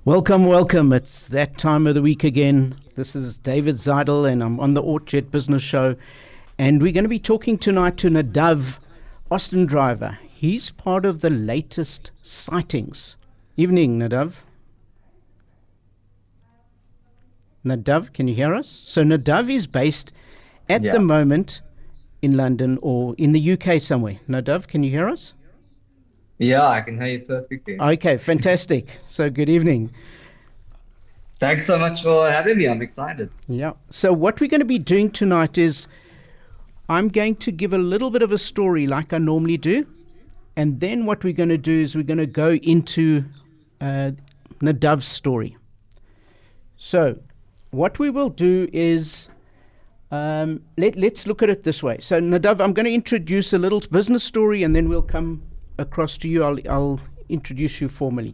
Welcome, welcome. It's that time of the week again. This is David Zeidel and I'm on the ORT Business Show. And we're going to be talking tonight to Nadav Ossendryver. He's part of the Latest Sightings. Evening, Nadav. Nadav, can you hear us? So Nadav is based at the moment in London or in the UK somewhere. Nadav, can you hear us? Yeah, I can hear you perfectly. Okay, fantastic. So good evening. Thanks so much for having me. I'm excited. Yeah. So what we're going to be doing tonight is I'm going to give a little bit of a story like I normally do. And then what we're going to do is we're going to go into Nadav's story. So what we will do is let's look at it this way. So Nadav, I'm going to introduce a little business story and then we'll come across to you. I'll introduce you formally.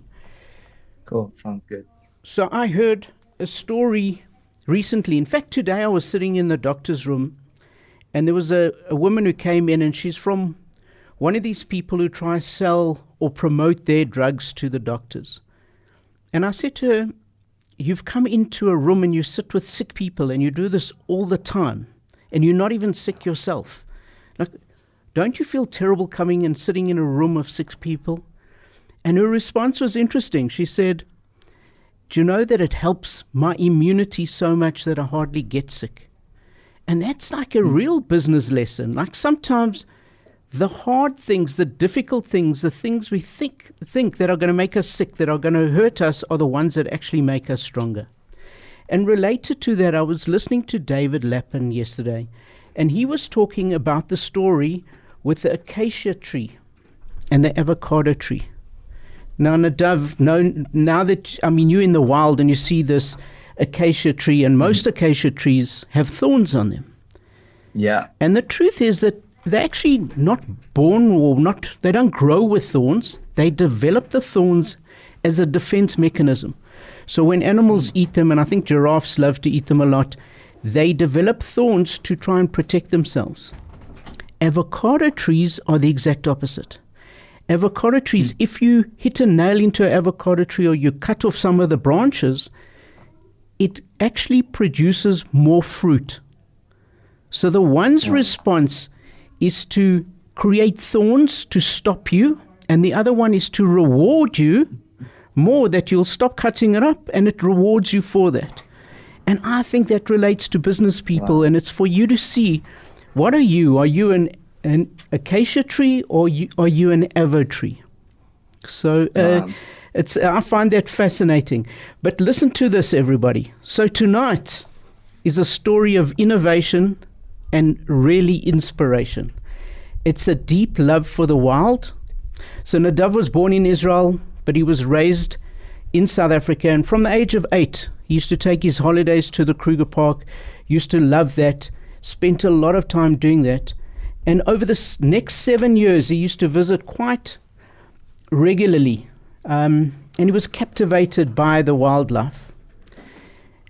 Cool. Sounds good. So I heard a story recently. In fact, today I was sitting in the doctor's room and there was a woman who came in and she's from one of these people who try to sell or promote their drugs to the doctors. And I said to her, you've come into a room and you sit with sick people and you do this all the time and you're not even sick yourself. Like, don't you feel terrible coming and sitting in a room of sick people? And her response was interesting. She said, do you know that it helps my immunity so much that I hardly get sick? And that's like a real business lesson. Like sometimes the hard things, the difficult things, the things we think that are going to make us sick, that are going to hurt us, are the ones that actually make us stronger. And related to that, I was listening to David Lappin yesterday, and he was talking about the story with the acacia tree and the avocado tree. Now, Nadav, now that, you're in the wild and you see this acacia tree, and most acacia trees have thorns on them. Yeah. And the truth is that they're actually not born they don't grow with thorns. They develop the thorns as a defense mechanism. So when animals eat them, and I think giraffes love to eat them a lot, they develop thorns to try and protect themselves. Avocado trees are the exact opposite. Avocado trees, if you hit a nail into an avocado tree or you cut off some of the branches, it actually produces more fruit. So the one's response is to create thorns to stop you, and the other one is to reward you more, that you'll stop cutting it up, and it rewards you for that. And I think that relates to business people, and it's for you to see, what are you? Are you an acacia tree or are you an avo tree? So I find that fascinating. But listen to this, everybody. So tonight is a story of innovation and really inspiration. It's a deep love for the wild. So Nadav was born in Israel, but he was raised in South Africa. And from the age of 8, he used to take his holidays to the Kruger Park, used to love that, spent a lot of time doing that. And over the next 7 years, he used to visit quite regularly. And he was captivated by the wildlife.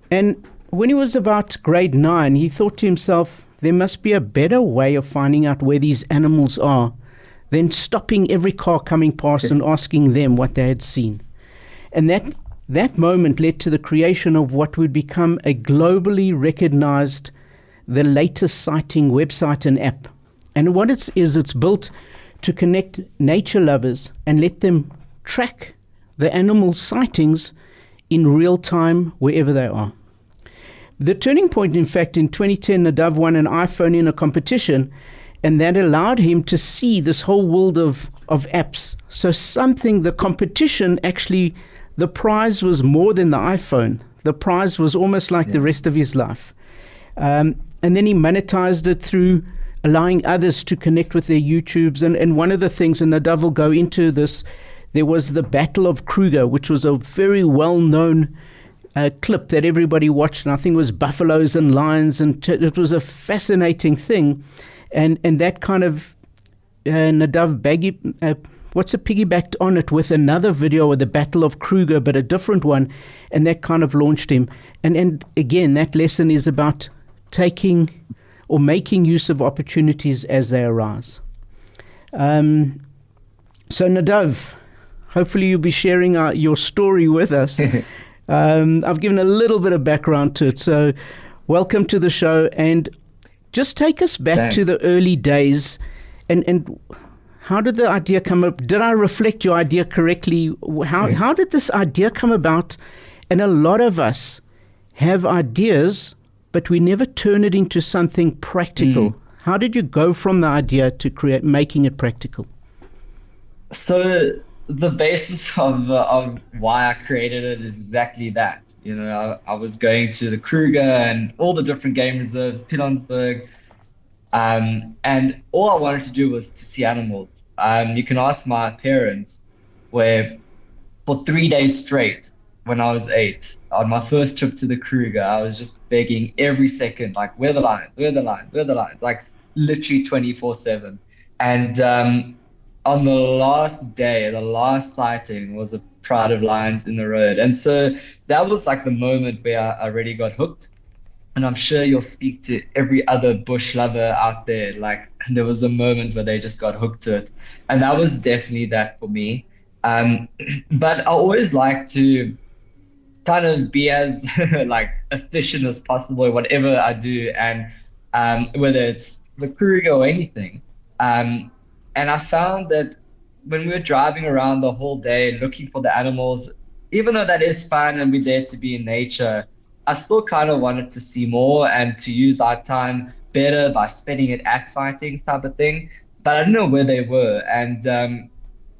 And when he was about grade 9, he thought to himself, there must be a better way of finding out where these animals are than stopping every car coming past and asking them what they had seen. And that moment led to the creation of what would become a globally recognized, the Latest Sighting website and app. And what it's built to connect nature lovers and let them track the animal sightings in real time wherever they are. The turning point, in fact, in 2010, Nadav won an iPhone in a competition, and that allowed him to see this whole world of apps. So the competition actually, the prize was more than the iPhone. The prize was almost like the rest of his life. And then he monetized it through allowing others to connect with their YouTubes. And one of the things, and Nadav will go into this, there was the Battle of Kruger, which was a very well-known clip that everybody watched, and I think it was buffaloes and lions, and it was a fascinating thing. And that kind of Nadav piggybacked on it with another video of the Battle of Kruger, but a different one, and that kind of launched him. And again, that lesson is about taking or making use of opportunities as they arise. So Nadav, hopefully you'll be sharing your story with us. I've given a little bit of background to it. So welcome to the show, and just take us back to the early days, and how did the idea come up? Did I reflect your idea correctly? How did this idea come about? And a lot of us have ideas, but we never turn it into something practical. How did you go from the idea to making it practical? So the basis of why I created it is exactly that. I was going to the Kruger and all the different game reserves, Pilanesberg, and all I wanted to do was to see animals. You can ask my parents, where for 3 days straight, when I was 8, on my first trip to the Kruger, I was just begging every second, like, where are the lions, where are the lions, where are the lions, like literally 24/7. And on the last day, the last sighting was a pride of lions in the road. And so that was like the moment where I really got hooked. And I'm sure you'll speak to every other bush lover out there. Like, there was a moment where they just got hooked to it. And that was definitely that for me. But I always like to kind of be as like efficient as possible in whatever I do. And whether it's the Kruger or anything. And I found that when we were driving around the whole day looking for the animals, even though that is fun and we're there to be in nature, I still kind of wanted to see more and to use our time better by spending it at sightings type of thing. But I didn't know where they were. And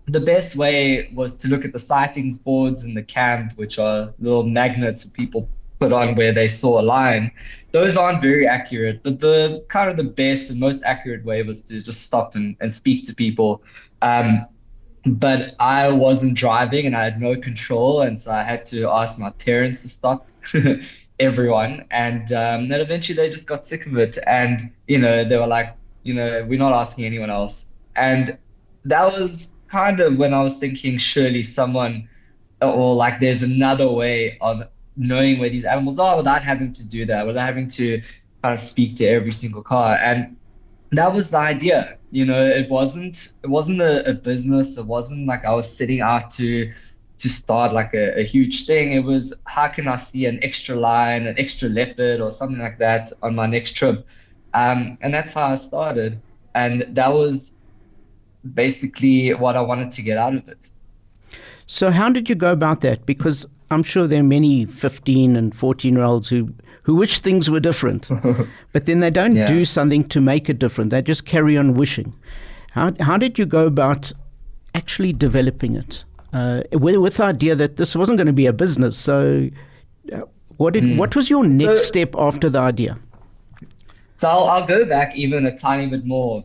the best way was to look at the sightings boards in the camp, which are little magnets people put on where they saw a lion. Those aren't very accurate, but the kind of the best and most accurate way was to just stop and speak to people. But I wasn't driving and I had no control, and so I had to ask my parents to stop everyone. And then eventually they just got sick of it, and they were like, we're not asking anyone else. And that was kind of when I was thinking, surely someone, or like there's another way of knowing where these animals are without having to do that, without having to kind of speak to every single car. And that was the idea. It wasn't a business. It wasn't like I was setting out to start like a huge thing. It was, how can I see an extra lion, an extra leopard or something like that on my next trip? And that's how I started. And that was basically what I wanted to get out of it. So how did you go about that? Because I'm sure there are many 15 and 14-year-olds who wish things were different, but then they don't do something to make it different. They just carry on wishing. How did you go about actually developing it with the idea that this wasn't going to be a business? So what was your next step after the idea? So I'll go back even a tiny bit more.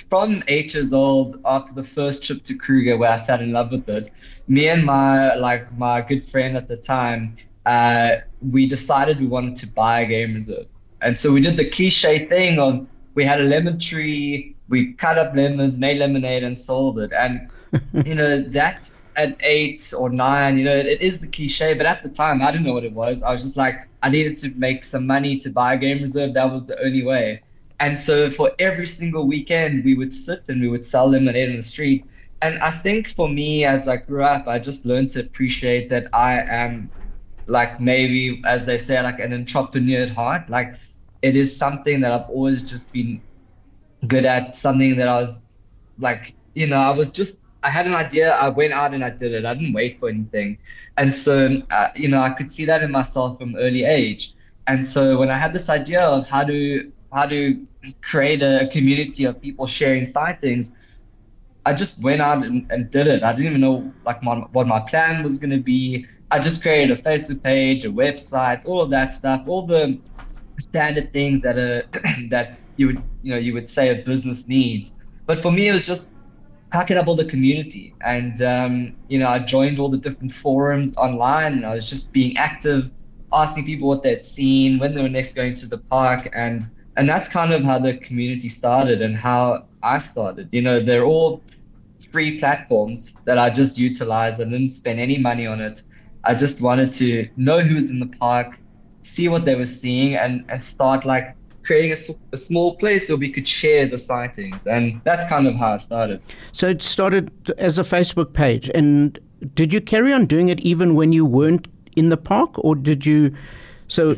From 8 years old, after the first trip to Kruger where I fell in love with it, me and my good friend at the time, we decided we wanted to buy a game reserve. And so we did the cliche thing of, we had a lemon tree, we cut up lemons, made lemonade and sold it. And, that at 8 or 9, it is the cliche, but at the time I didn't know what it was. I was just like, I needed to make some money to buy a game reserve. That was the only way. And so for every single weekend, we would sit and we would sell lemonade on the street. And I think for me, as I grew up, I just learned to appreciate that I am, like, maybe, as they say, like an entrepreneur at heart. Like, it is something that I've always just been good at, something that I was like, I had an idea, I went out and I did it. I didn't wait for anything. And so, I could see that in myself from early age. And so when I had this idea of how to create a community of people sharing sightings, I just went out and did it. I didn't even know what my plan was going to be. I just created a Facebook page, a website, all of that stuff, all the standard things that that you would say a business needs. But for me, it was just, how can I build a community? And I joined all the different forums online, and I was just being active, asking people what they'd seen, when they were next going to the park, and that's kind of how the community started and how I started. They're all free platforms that I just utilized. I didn't spend any money on it. I just wanted to know who was in the park, see what they were seeing, and start like creating a small place where we could share the sightings, and that's kind of how I started. So it started as a Facebook page, and did you carry on doing it even when you weren't in the park, or did you? So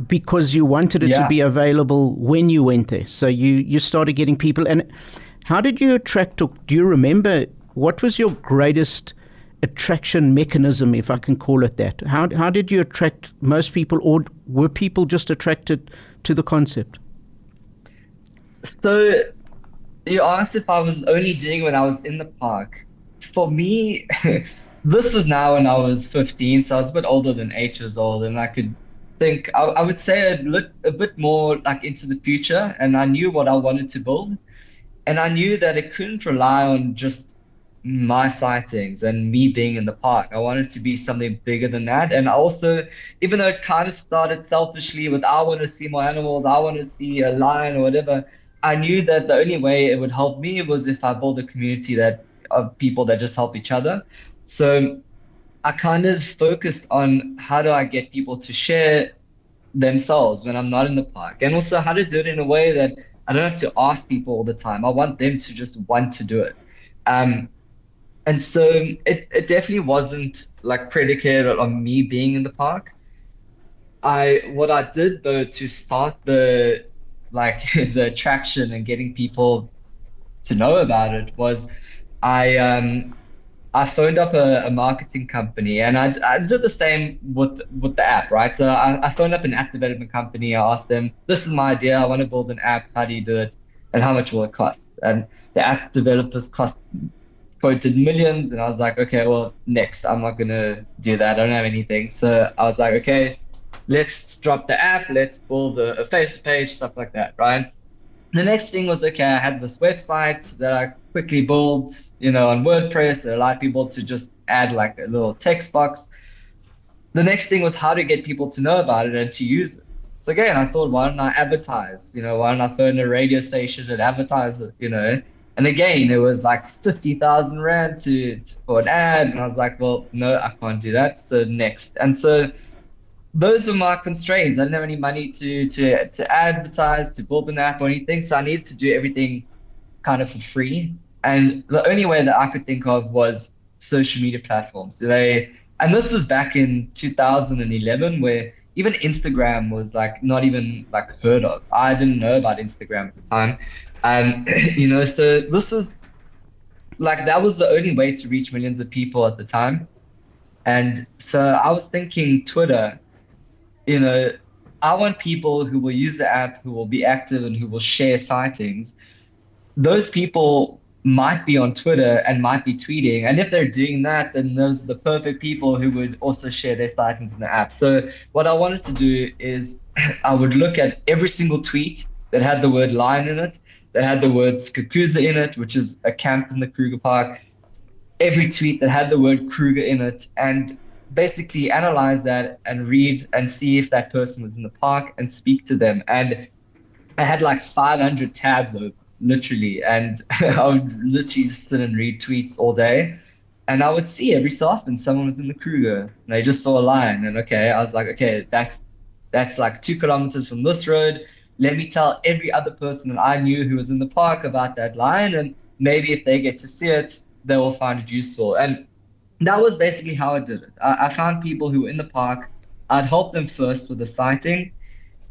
because you wanted it to be available when you went there, so you started getting people. And how did you attract? Or do you remember what was your greatest attraction mechanism, if I can call it that? How did you attract most people, or were people just attracted to the concept? So you asked if I was only doing when I was in the park. For me, this was now when I was 15, so I was a bit older than 8 years old, and I could think I would say I'd look a bit more like into the future, and I knew what I wanted to build, and I knew that it couldn't rely on just my sightings and me being in the park. I wanted to be something bigger than that. And also, even though it kind of started selfishly with I want to see more animals, I want to see a lion or whatever, I knew that the only way it would help me was if I build a community that of people that just help each other. So I kind of focused on how do I get people to share themselves when I'm not in the park, and also how to do it in a way that I don't have to ask people all the time. I want them to just want to do it. And so it definitely wasn't like predicated on me being in the park. What I did though to start the like the attraction and getting people to know about it was I I phoned up a marketing company, and I did the same with the app, right? So I phoned up an app development company. I asked them, this is my idea. I want to build an app. How do you do it? And how much will it cost? And the app developers quoted millions. And I was like, okay, well, next, I'm not going to do that. I don't have anything. So I was like, okay, let's drop the app. Let's build a Facebook page, stuff like that, right? The next thing was, okay, I had this website that I quickly built, on WordPress that allowed people to just add like a little text box. The next thing was how to get people to know about it and to use it. So again, I thought, why don't I advertise? Why don't I phone a radio station and advertise it, And again, it was like 50,000 Rand for an ad. And I was like, well, no, I can't do that. So next. And so those were my constraints. I didn't have any money to advertise, to build an app or anything. So I needed to do everything kind of for free. And the only way that I could think of was social media platforms. And this was back in 2011, where even Instagram was like not even like heard of. I didn't know about Instagram at the time. And, so this was like, that was the only way to reach millions of people at the time. And so I was thinking Twitter, I want people who will use the app, who will be active and who will share sightings. Those people might be on Twitter and might be tweeting. And if they're doing that, then those are the perfect people who would also share their sightings in the app. So what I wanted to do is I would look at every single tweet that had the word lion in it, that had the word Skukuza in it, which is a camp in the Kruger Park, every tweet that had the word Kruger in it, and basically analyze that and read and see if that person was in the park and speak to them. And I had like 500 tabs open, literally, and I would literally just sit and read tweets all day. And I would see every so often someone was in the Kruger and they just saw a lion. And okay, I was like, okay, that's like 2 kilometers from this road. Let me tell every other person that I knew who was in the park about that lion, and maybe if they get to see it, they will find it useful. And that was basically how I did it. I found people who were in the park. I'd help them first with the sighting.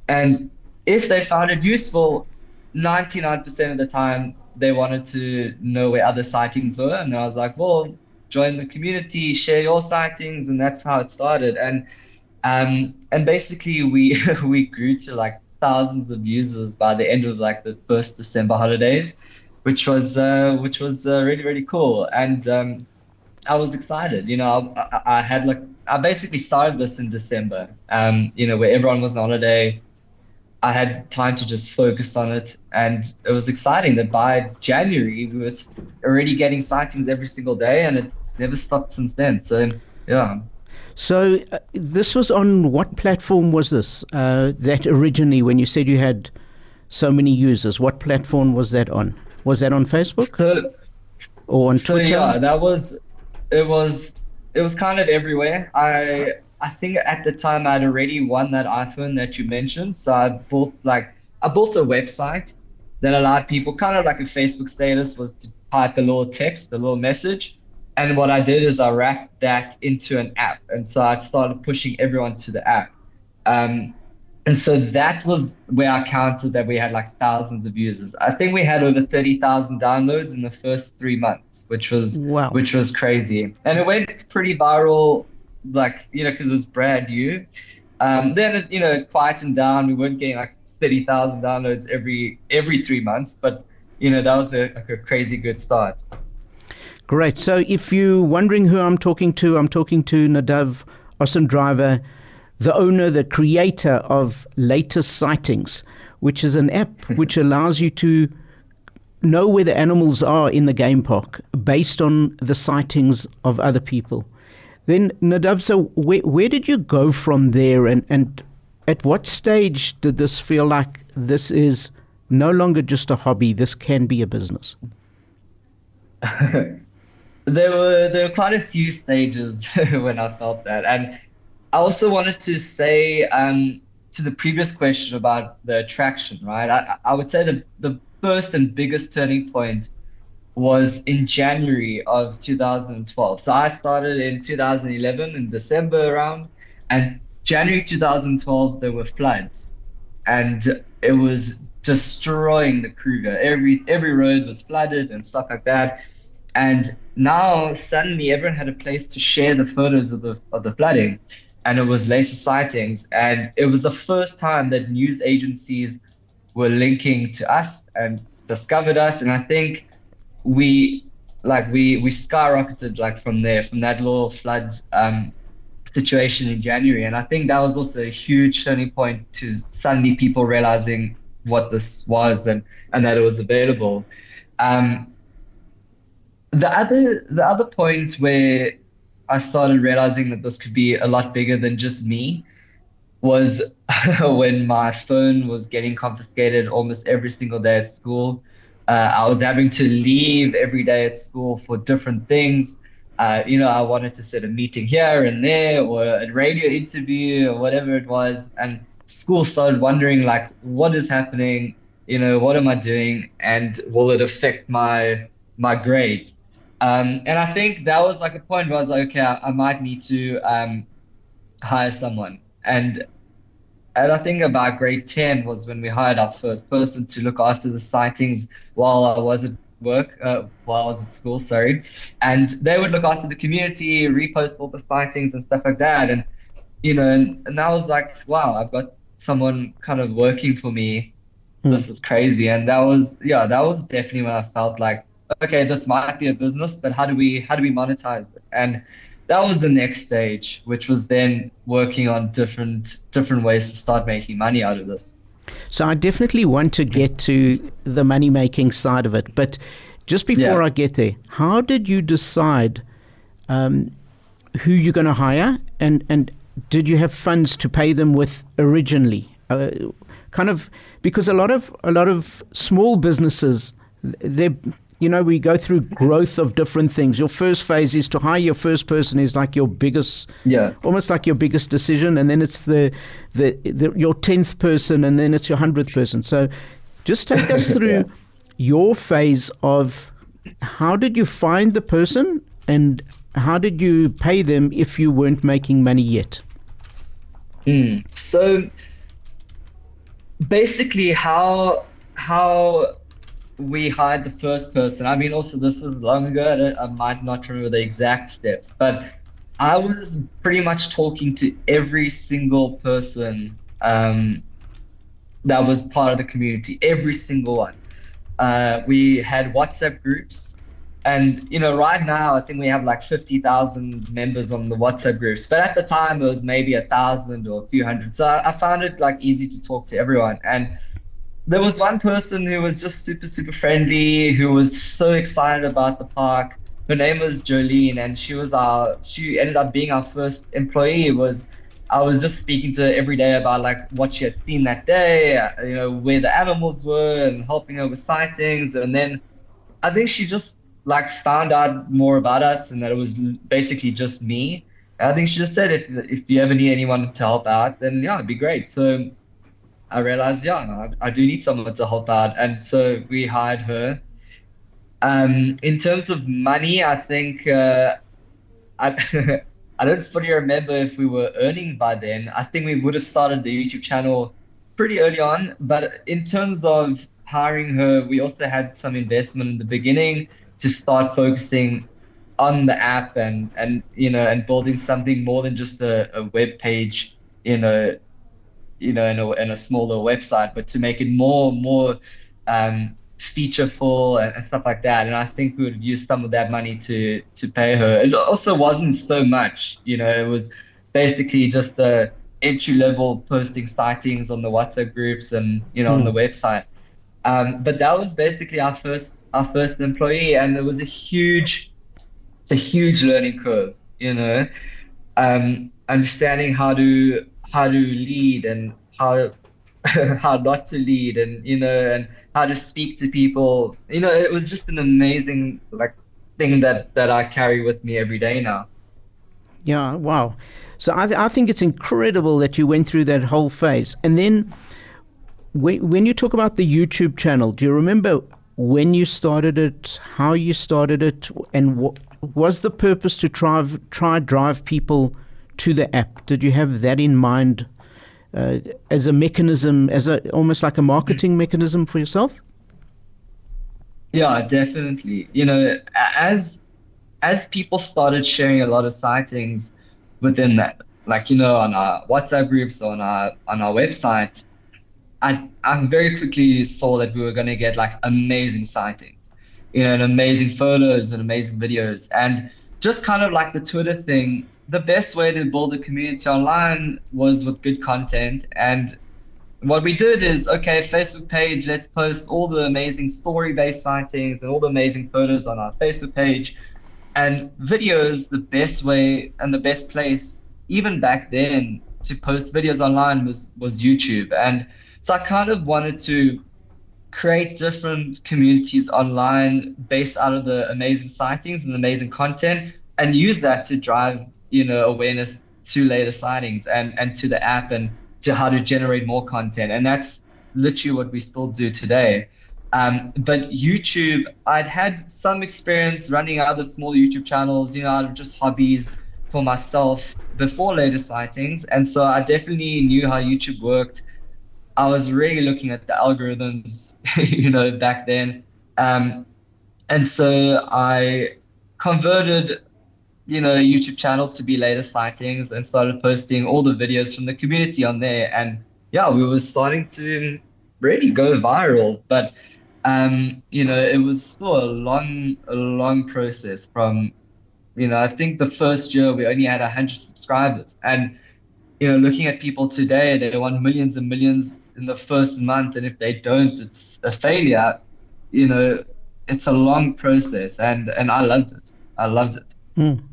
And if they found it useful, 99% of the time, they wanted to know where other sightings were. And I was like, well, join the community, share your sightings. And that's how it started. And basically, we grew to like thousands of users by the end of like the first December holidays, which was really, really cool. And I was excited. I basically started this in December, where everyone was on holiday. I had time to just focus on it, and it was exciting that by January we were already getting sightings every single day, and it's never stopped since then. So, yeah. So this was on what platform was this? That originally, when you said you had so many users, what platform was that on? Was that on Facebook or on Twitter? Yeah, it was kind of everywhere. I think at the time I'd already won that iPhone that you mentioned. So I I built a website that allowed people, kind of like a Facebook status, was to type a little text, a little message. And what I did is I wrapped that into an app. And so I started pushing everyone to the app. Um, and so that was where I counted that we had like thousands of users. I think we had over 30,000 downloads in the first 3 months, Wow. which was crazy. And it went pretty viral, like, because it was brand new. Then it, it quietened down. We weren't getting like 30,000 downloads every 3 months, but that was like a crazy good start. Great. So if you're wondering who I'm talking to Nadav Ossendryver, the owner, the creator of Latest Sightings, which is an app which allows you to know where the animals are in the game park based on the sightings of other people. Then, Nadav, so where did you go from there, and at what stage did this feel like this is no longer just a hobby, this can be a business? There were quite a few stages when I felt that. And I also wanted to say to the previous question about the attraction, right? I would say the first and biggest turning point was in January of 2012. So I started in 2011 in December around, and January 2012 there were floods, and it was destroying the Kruger. Every road was flooded and stuff like that. And now suddenly everyone had a place to share the photos of the flooding, and it was Latest Sightings. And it was the first time that news agencies were linking to us and discovered us. And I think we skyrocketed like from there, from that little flood situation in January. And I think that was also a huge turning point to suddenly people realizing what this was, and that it was available. The other point where I started realizing that this could be a lot bigger than just me was when my phone was getting confiscated almost every single day at school. I was having to leave every day at school for different things. I wanted to set a meeting here and there, or a radio interview, or whatever it was. And school started wondering, like, what is happening? What am I doing? And will it affect my grades? And I think that was like a point where I was like, okay, I might need to hire someone. And I think about grade 10 was when we hired our first person to look after the sightings while I was at while I was at school, sorry. And they would look after the community, repost all the sightings and stuff like that. And I was like, wow, I've got someone kind of working for me. This is crazy. And that was definitely when I felt like, okay, this might be a business, but how do we monetize it? And that was the next stage, which was then working on different ways to start making money out of this. So I definitely want to get to the money-making side of it. But just before I get there, how did you decide who you're going to hire? And did you have funds to pay them with originally? Because a lot of small businesses, we go through growth of different things. Your first phase is to hire your first person is like your biggest, almost like your biggest decision, and then it's your 10th person, and then it's your 100th person. So, just take us through your phase of how did you find the person, and how did you pay them if you weren't making money yet? So, basically, how we hired the first person. I mean, also this was long ago. I might not remember the exact steps, but I was pretty much talking to every single person that was part of the community, every single one. We had WhatsApp groups, and right now I think we have like 50,000 members on the WhatsApp groups, but at the time it was maybe 1,000 or a few hundred. So I found it like easy to talk to everyone. And there was one person who was just super, super friendly, who was so excited about the park. Her name was Jolene, and she ended up being our first employee. I was just speaking to her every day about like what she had seen that day, where the animals were, and helping her with sightings. And then I think she just like found out more about us, and that it was basically just me. And I think she just said, if you ever need anyone to help out, then yeah, it'd be great. So I realized, yeah, I do need someone to help out. And so we hired her. In terms of money, I think I I don't fully remember if we were earning by then. I think we would have started the YouTube channel pretty early on, but in terms of hiring her, we also had some investment in the beginning to start focusing on the app and building something more than just a web page, you know, in a smaller website, but to make it more featureful and stuff like that. And I think we would use some of that money to pay her. It also wasn't so much, it was basically just the entry level posting sightings on the WhatsApp groups and on the website. But that was basically our first employee, and it was it's a huge learning curve, understanding how to lead and how how not to lead and how to speak to people. It was just an amazing thing that I carry with me every day now. Yeah, wow. So I think it's incredible that you went through that whole phase. And then when you talk about the YouTube channel, do you remember when you started it, how you started it, and what was the purpose to try drive people to the app? Did you have that in mind as a mechanism, almost like a marketing mechanism for yourself? Yeah, definitely. As people started sharing a lot of sightings within that, on our WhatsApp groups, on our website, I very quickly saw that we were going to get amazing sightings, and amazing photos and amazing videos. And just kind of like the Twitter thing, the best way to build a community online was with good content. And what we did is, okay, Facebook page, let's post all the amazing story-based sightings and all the amazing photos on our Facebook page. And videos, the best way and the best place, even back then, to post videos online was YouTube. And so I kind of wanted to create different communities online based out of the amazing sightings and amazing content, and use that to drive awareness to Latest Sightings and to the app and to how to generate more content. And that's literally what we still do today. But YouTube, I'd had some experience running other small YouTube channels, out of just hobbies for myself before Latest Sightings. And so I definitely knew how YouTube worked. I was really looking at the algorithms, back then. And so I converted a YouTube channel to be Latest Sightings and started posting all the videos from the community on there. And yeah, we were starting to really go viral. But it was still a long process from, I think the first year we only had 100 subscribers. And looking at people today, they want millions and millions in the first month, and if they don't, it's a failure. It's a long process, and I loved it. And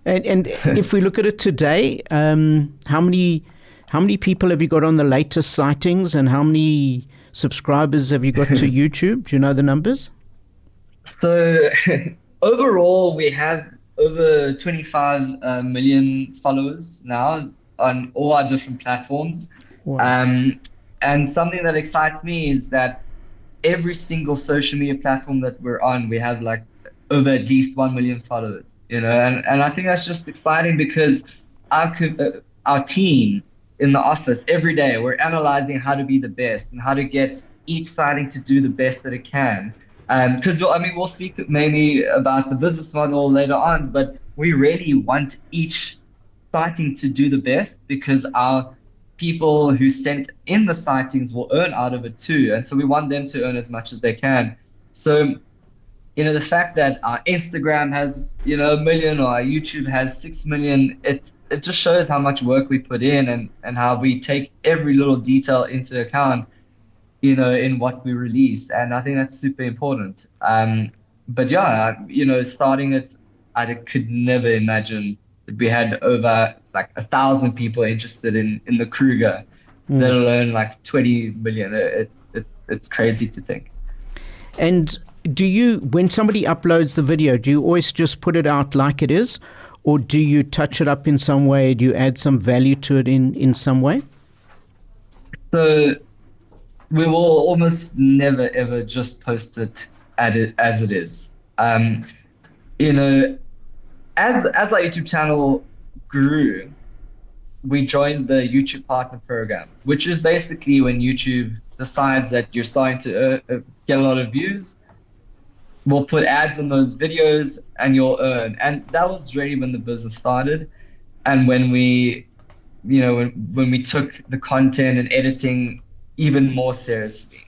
if we look at it today, how many people have you got on the Latest Sightings, and how many subscribers have you got to YouTube? Do you know the numbers? So overall, we have over 25 million followers now on all our different platforms. Wow. And something that excites me is that every single social media platform that we're on, we have over at least 1 million followers, and I think that's just exciting because our team in the office every day, we're analyzing how to be the best and how to get each sighting to do the best that it can. Because we'll speak maybe about the business model later on, but we really want each sighting to do the best because our people who sent in the sightings will earn out of it too. And so we want them to earn as much as they can. So, the fact that our Instagram has, 1 million, or our YouTube has 6 million, it just shows how much work we put in and how we take every little detail into account, in what we release. And I think that's super important. But yeah, starting it, I could never imagine that we had over 1,000 people interested in the Kruger, let alone 20 million. It's crazy to think. And when somebody uploads the video, do you always just put it out like it is, or do you touch it up in some way? Do you add some value to it in some way? So we will almost never ever just post it as it is. You know, as our YouTube channel grew, we joined the YouTube Partner Program, which is basically when YouTube decides that you're starting to get a lot of views, we'll put ads on those videos and you'll earn. And that was really when the business started. And when we, when we took the content and editing even more seriously.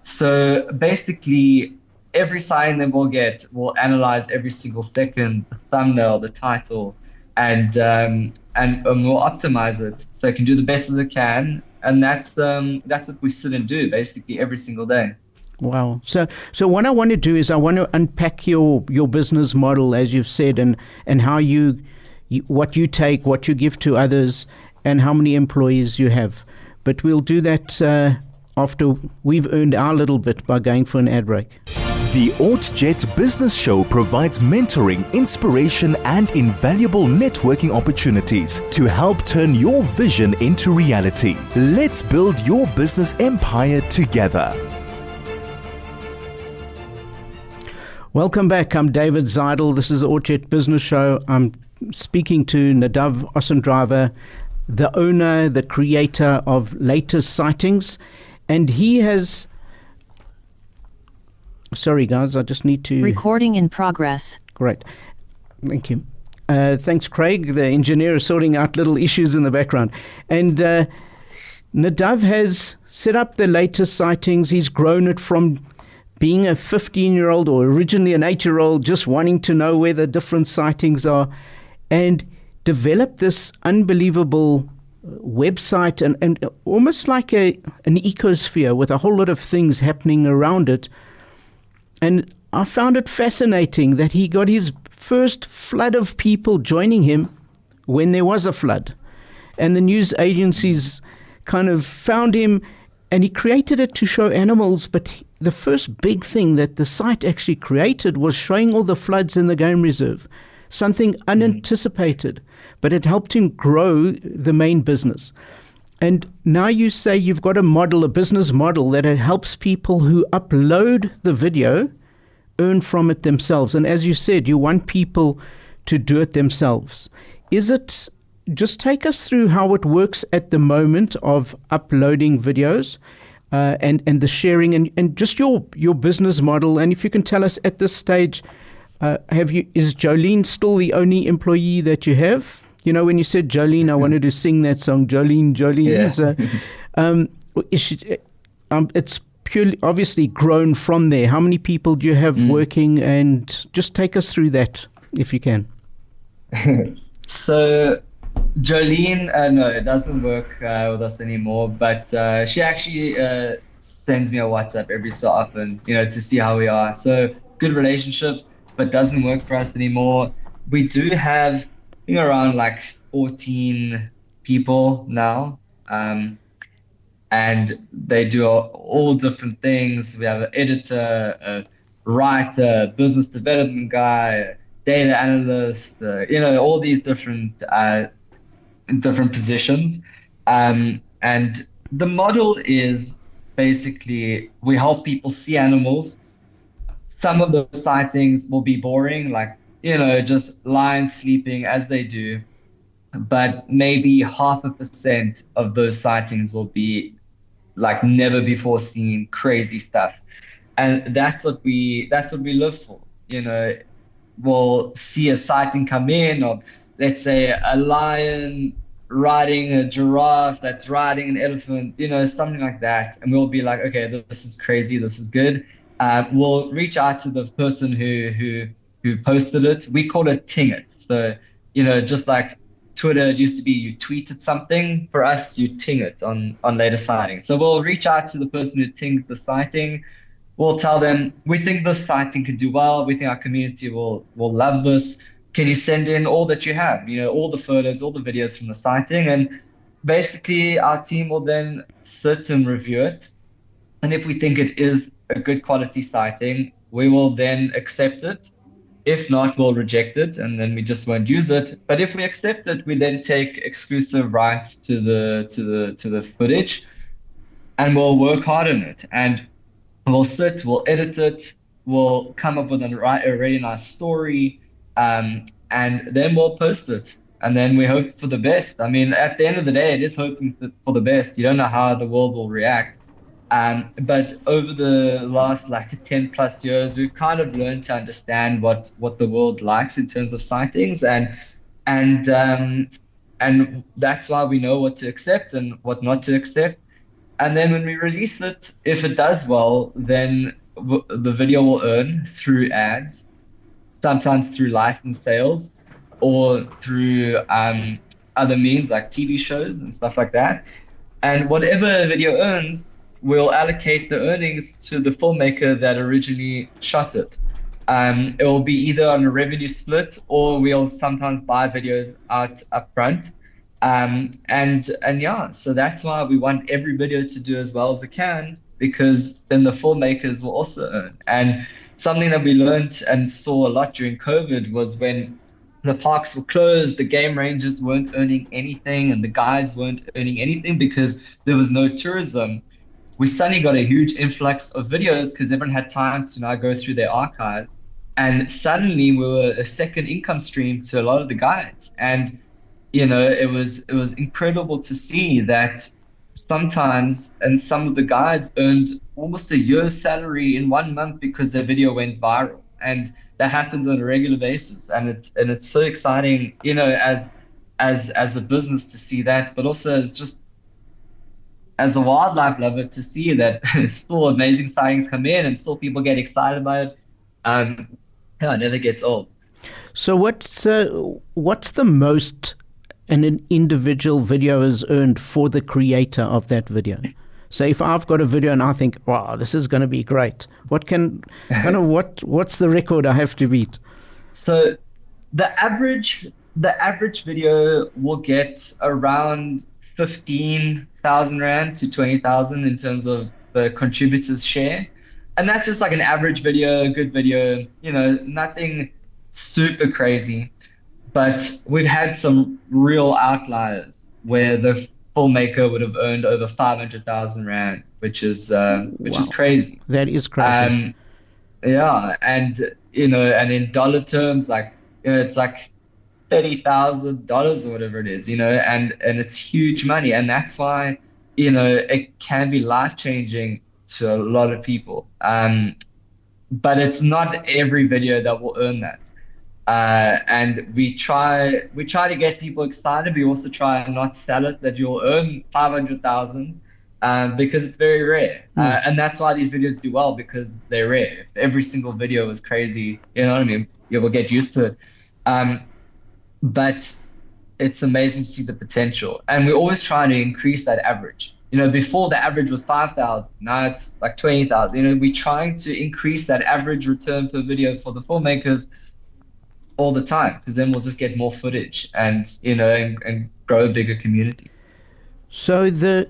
So basically, every sign that we'll get, we'll analyze every single second, the thumbnail, the title, and we'll optimize it so it can do the best as it can. And that's what we sit and do basically every single day. Wow. So what I want to do is I want to unpack your business model, as you've said, and how you what you take, what you give to others, and how many employees you have. But we'll do that after we've earned our little bit by going for an ad break. The ORT Business Show provides mentoring, inspiration, and invaluable networking opportunities to help turn your vision into reality. Let's build your business empire together. Welcome back. I'm David Zeidel. This is the ORT Business Show. I'm speaking to Nadav Ossendryver, the owner, the creator of Latest Sightings. And he has... Sorry, guys, I just need to... Recording in progress. Great. Thank you. Thanks, Craig. The engineer is sorting out little issues in the background. And Nadav has set up the Latest Sightings. He's grown it from being a 15-year-old or originally an 8-year-old, just wanting to know where the different sightings are, and developed this unbelievable website and almost like an ecosphere with a whole lot of things happening around it. And I found it fascinating that he got his first flood of people joining him when there was a flood. And the news agencies kind of found him, and he created it to show animals. But the first big thing that the site actually created was showing all the floods in the game reserve, something unanticipated. But it helped him grow the main business. And now you say you've got a business model that it helps people who upload the video earn from it themselves. And as you said, you want people to do it themselves. Just take us through how it works at the moment of uploading videos and the sharing and just your business model. And if you can tell us at this stage, is Jolene still the only employee that you have? You know, when you said Jolene, I wanted to sing that song, Jolene. Yeah. It's purely, obviously, grown from there. How many people do you have working? And just take us through that, if you can. So Jolene, no, it doesn't work with us anymore, but she actually sends me a WhatsApp every so often, to see how we are. So good relationship, but doesn't work for us anymore. We do have around like 14 people now, and they do all different things. We have an editor, a writer, business development guy, data analyst, all these different positions. And the model is basically we help people see animals. Some of those sightings will be boring, like just lions sleeping as they do, but maybe 0.5% of those sightings will be like never before seen crazy stuff. And that's what we live for. We'll see a sighting come in, or let's say a lion riding a giraffe that's riding an elephant, something like that, and we'll be like, okay, this is crazy, this is good. We'll reach out to the person who posted it. We call it ting it. So, just like Twitter, it used to be you tweeted something. For us, you ting it on Latest Sightings. So we'll reach out to the person who tinged the sighting. We'll tell them, we think this sighting could do well. We think our community will love this. Can you send in all that you have? All the photos, all the videos from the sighting. And basically, our team will then sit and review it. And if we think it is a good quality sighting, we will then accept it. If not, we'll reject it, and then we just won't use it. But if we accept it, we then take exclusive rights to the footage. and we'll work hard on it. And we'll sit, we'll edit it, we'll come up with a really nice story, and then we'll post it. And then we hope for the best. I mean, at the end of the day, it is hoping for the best. You don't know how the world will react. But over the last like 10 plus years, we've kind of learned to understand what the world likes in terms of sightings, and and that's why we know what to accept and what not to accept. And then when we release it, if it does well, then the video will earn through ads, sometimes through license sales, or through other means like TV shows and stuff like that. And whatever a video earns, we'll allocate the earnings to the filmmaker that originally shot it. It will be either on a revenue split, or we'll sometimes buy videos out upfront. And yeah, so that's why we want every video to do as well as it can, because then the filmmakers will also earn. And something that we learned and saw a lot during COVID was when the parks were closed, the game rangers weren't earning anything, and the guides weren't earning anything because there was no tourism. We suddenly got a huge influx of videos because everyone had time to now go through their archive. And suddenly we were a second income stream to a lot of the guides. And it was incredible to see that sometimes, and some of the guides earned almost a year's salary in 1 month because their video went viral. And that happens on a regular basis. And it's so exciting, as a business to see that, but also as a wildlife lover to see that still amazing sightings come in and still people get excited by it. Yeah, it never gets old. So what's the most an individual video has earned for the creator of that video? So if I've got a video and I think, wow, this is going to be great, what's the record I have to beat? So the average video will get around 15,000 Rand to 20,000 in terms of the contributors' share. And that's just like an average video, a good video, nothing super crazy. But we've had some real outliers where the filmmaker would have earned over 500,000 Rand, which is crazy. That is crazy. Yeah, and and in dollar terms, like it's like $30,000 or whatever it is, and it's huge money, and that's why it can be life-changing to a lot of people. But it's not every video that will earn that. And we try to get people excited. We also try and not sell it that you'll earn 500,000, because it's very rare. And that's why these videos do well, because they're rare. If every single video is crazy, you know what I mean? You will get used to it. But it's amazing to see the potential. And we're always trying to increase that average. Before the average was 5,000, now it's like 20,000. We're trying to increase that average return per video for the filmmakers all the time, because then we'll just get more footage and and grow a bigger community. So the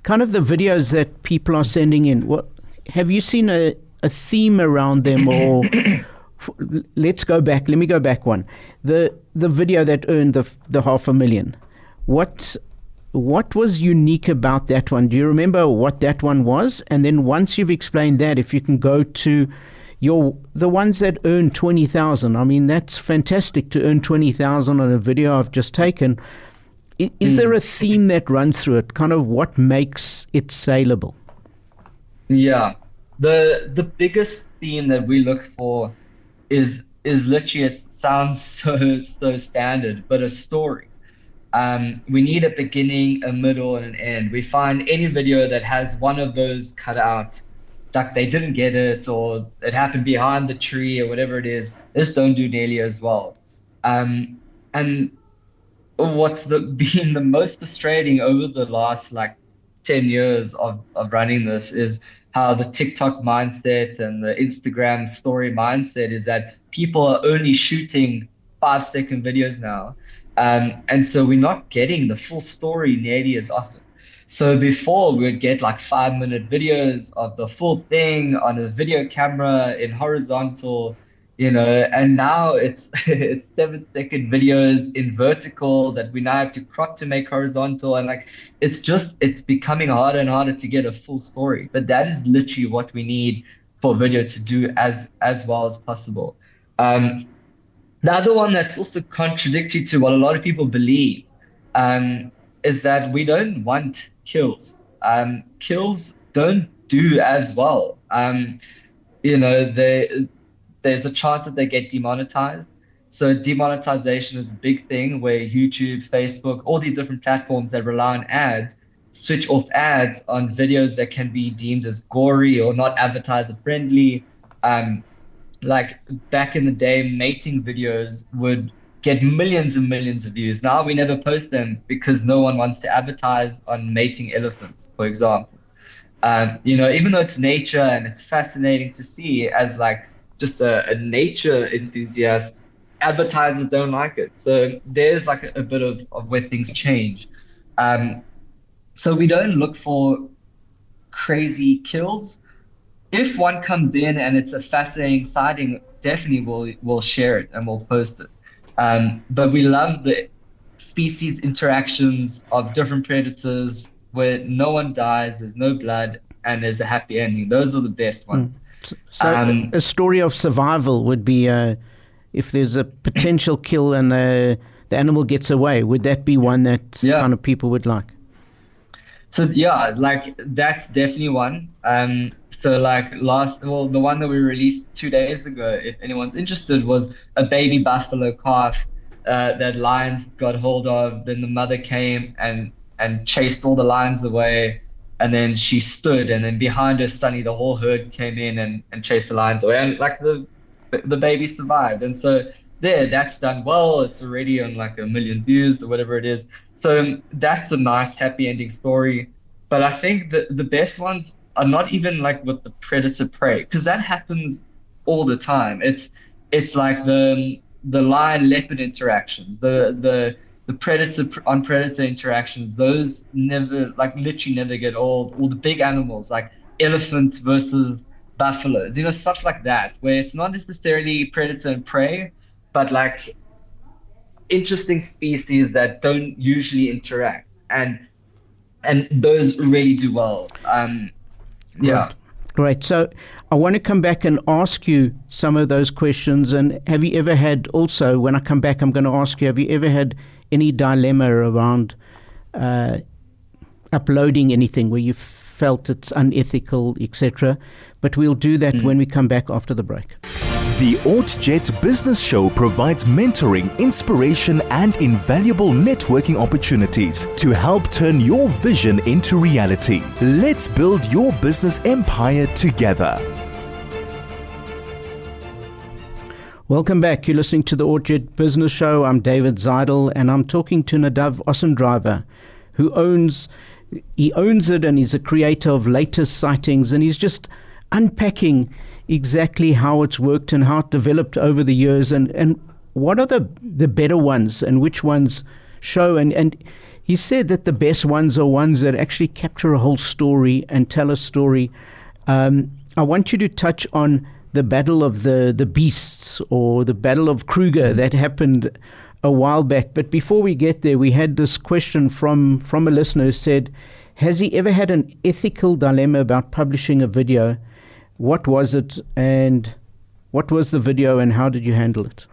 kind of the videos that people are sending in, what have you seen a theme around them? Or let me go back one. The video that earned the 500,000, what was unique about that one? Do you remember what that one was? And then once you've explained that, if you can go to the ones that earn 20,000. I mean, that's fantastic to earn 20,000 on a video I've just taken. Is there a theme that runs through it? Kind of what makes it saleable? Yeah, the biggest theme that we look for is literally, it sounds so standard, but a story. We need a beginning, a middle, and an end. We find any video that has one of those cut out, like they didn't get it, or it happened behind the tree, or whatever it is, they just don't do nearly as well. And what's been the most frustrating over the last like 10 years of running this is how the TikTok mindset and the Instagram story mindset is that people are only shooting 5-second videos now. And so we're not getting the full story nearly as often. So before we would get like 5-minute videos of the full thing on a video camera in horizontal, And now it's it's 7-second videos in vertical that we now have to crop to make horizontal, and like it's becoming harder and harder to get a full story. But that is literally what we need for video to do as well as possible. Um, the other one that's also contradictory to what a lot of people believe, is that we don't want kills. Kills don't do as well. There's a chance that they get demonetized. So demonetization is a big thing where YouTube, Facebook, all these different platforms that rely on ads switch off ads on videos that can be deemed as gory or not advertiser friendly. Um, like back in the day, mating videos would get millions and millions of views. Now we never post them because no one wants to advertise on mating elephants, for example. Even though it's nature and it's fascinating to see as like just a nature enthusiast, advertisers don't like it. So there's like a bit of where things change. So we don't look for crazy kills. If one comes in and it's a fascinating sighting, definitely we'll share it and we'll post it. But we love the species interactions of different predators where no one dies, there's no blood, and there's a happy ending. Those are the best ones. So a story of survival would be if there's a potential kill and the animal gets away. Would that be one that kind of people would like? So yeah, like that's definitely one. So like the one that we released 2 days ago, if anyone's interested, was a baby buffalo calf that lions got hold of. Then the mother came and chased all the lions away, and then she stood, and then behind her, Sunny, the whole herd came in and chased the lions away, and like the baby survived. And so that's done well. It's already on like 1 million views or whatever it is. So that's a nice happy ending story. But I think that the best ones are not even like with the predator prey, because that happens all the time. It's like the lion leopard interactions, the predator on predator interactions. Those literally never get old. Or the big animals like elephants versus buffaloes, stuff like that, where it's not necessarily predator and prey, but like interesting species that don't usually interact, and those really do well. Yeah. Great. So I want to come back and ask you some of those questions. And have you ever had, also, when I come back, I'm going to ask you, have you ever had any dilemma around uploading anything where you felt it's unethical, etc.? But we'll do that when we come back after the break. The ORT Business Show provides mentoring, inspiration, and invaluable networking opportunities to help turn your vision into reality. Let's build your business empire together. Welcome back. You're listening to the ORT Business Show. I'm David Zeidel, and I'm talking to Nadav Ossendryver, who owns it, and he's a creator of Latest Sightings, and he's just unpacking exactly how it's worked and how it developed over the years, and what are the better ones and which ones show. And he said that the best ones are ones that actually capture a whole story and tell a story. I want you to touch on the Battle of the Beasts, or the Battle of Kruger, that happened a while back. But before we get there, we had this question from a listener who said, has he ever had an ethical dilemma about publishing a video? What was it, and what was the video, and how did you handle it?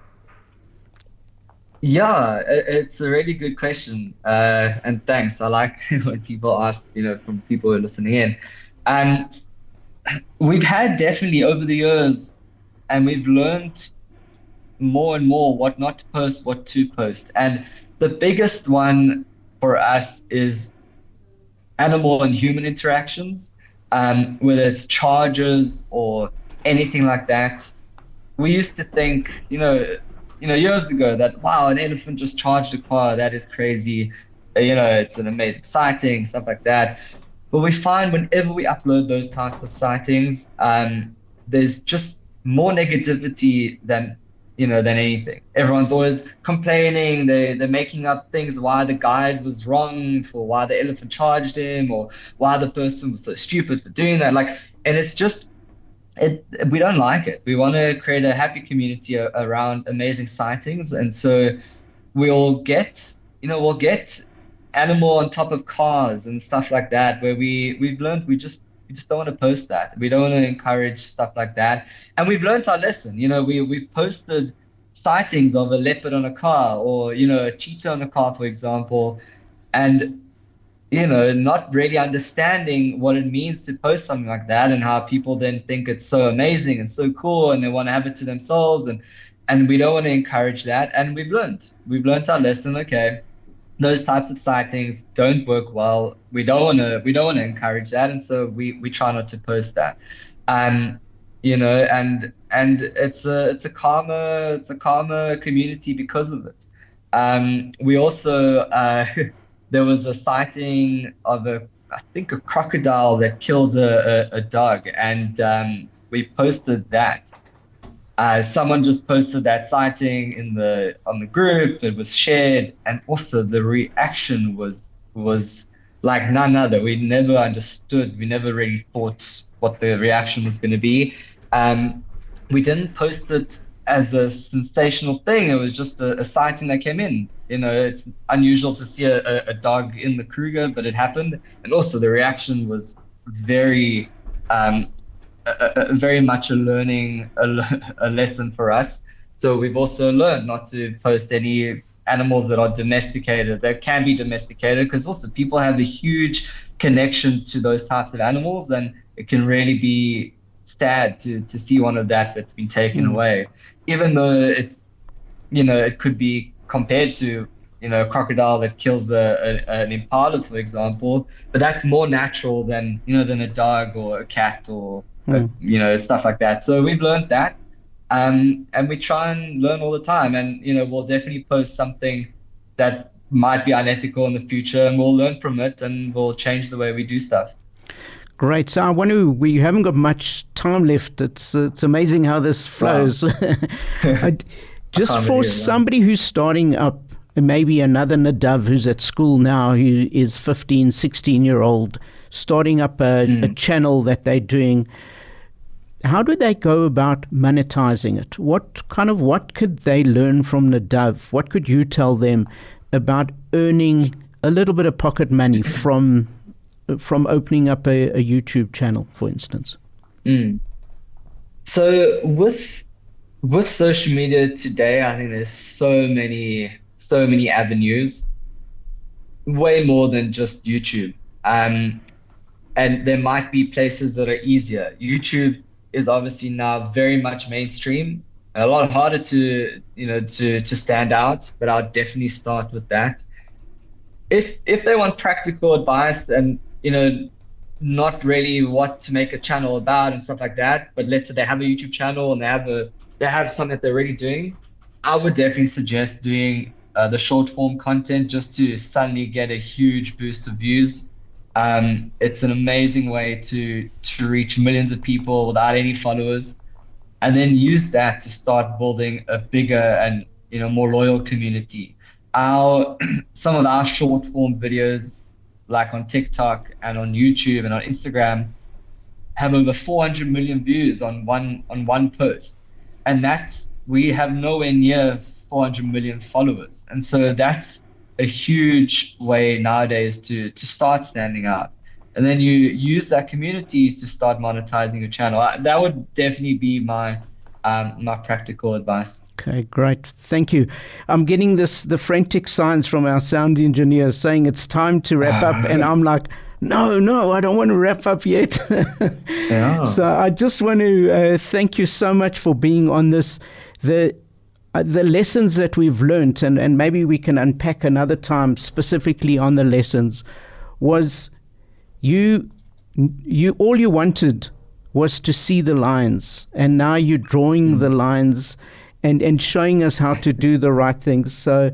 Yeah, it's a really good question, and thanks. I like when people ask, from people who are listening in. And we've had definitely over the years, and we've learned more and more what not to post, what to post. And the biggest one for us is animal and human interactions. Whether it's charges or anything like that. We used to think, years ago that, wow, an elephant just charged a car, that is crazy. It's an amazing sighting, stuff like that. But we find whenever we upload those types of sightings, there's just more negativity than anything. Everyone's always complaining. They're making up things why the guide was wrong for why the elephant charged him, or why the person was so stupid for doing that. And it's just we don't like it. We want to create a happy community around amazing sightings, and so we'll get animal on top of cars and stuff like that, where we've learned we just don't want to post that. We don't want to encourage stuff like that, and we've learned our lesson. We've posted sightings of a leopard on a car, or a cheetah on a car, for example, and not really understanding what it means to post something like that, and how people then think it's so amazing and so cool and they want to have it to themselves, and we don't want to encourage that. And we've learned our lesson. Okay, those types of sightings don't work well. We don't want to encourage that, and so we try not to post that. And it's a calmer community because of it. We also there was a sighting of I think a crocodile that killed a dog, and we posted that. Someone just posted that sighting on the group. It was shared, and also the reaction was like none other. We never understood. We never really thought what the reaction was going to be. We didn't post it as a sensational thing. It was just a sighting that came in. It's unusual to see a dog in the Kruger, but it happened. And also the reaction was very, very much a lesson for us. So we've also learned not to post any animals that are domesticated, that can be domesticated, because also people have a huge connection to those types of animals, and it can really be sad to see one of that's been taken away, even though it's it could be compared to a crocodile that kills an impala, for example, but that's more natural than a dog or a cat or stuff like that. So we've learned that, and we try and learn all the time, and we'll definitely post something that might be unethical in the future, and we'll learn from it, and we'll change the way we do stuff. Great. So we haven't got much time left. It's amazing how this flows. Wow. Just for somebody who's starting up, maybe another Nadav who's at school now, who is 15, 16-year-old, starting up a channel that they're doing, how do they go about monetizing it? What could they learn from Nadav? What could you tell them about earning a little bit of pocket money from opening up a YouTube channel, for instance? So with social media today, I think there's so many avenues, way more than just YouTube. And there might be places that are easier. YouTube is obviously now very much mainstream, and a lot harder to stand out, but I'll definitely start with that. If they want practical advice and not really what to make a channel about and stuff like that, but let's say they have a YouTube channel and they have something that they're already doing, I would definitely suggest doing the short form content, just to suddenly get a huge boost of views. It's an amazing way to reach millions of people without any followers, and then use that to start building a bigger and more loyal community. Some of our short form videos, like on TikTok and on YouTube and on Instagram, have over 400 million views on one post, and we have nowhere near 400 million followers, and so that's a huge way nowadays to start standing out. And then you use that community to start monetizing your channel. That would definitely be my practical advice. Okay, great. Thank you. I'm getting the frantic signs from our sound engineer saying it's time to wrap up, and I'm like, no, I don't want to wrap up yet. Yeah. So I just want to thank you so much for being on this. The lessons that we've learned, and maybe we can unpack another time specifically on the lessons, was you all you wanted was to see the lines, and now you're drawing the lines and showing us how to do the right things. So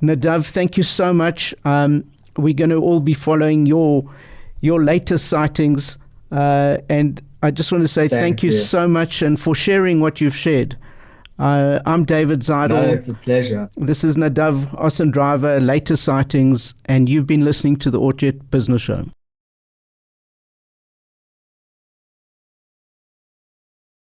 Nadav, thank you so much. We're going to all be following your latest sightings, and I just want to say thank you so much, and for sharing what you've shared. I'm David Zeidel. No, it's a pleasure. This is Nadav Ossendryver, Latest Sightings, and you've been listening to the ORT Business Show.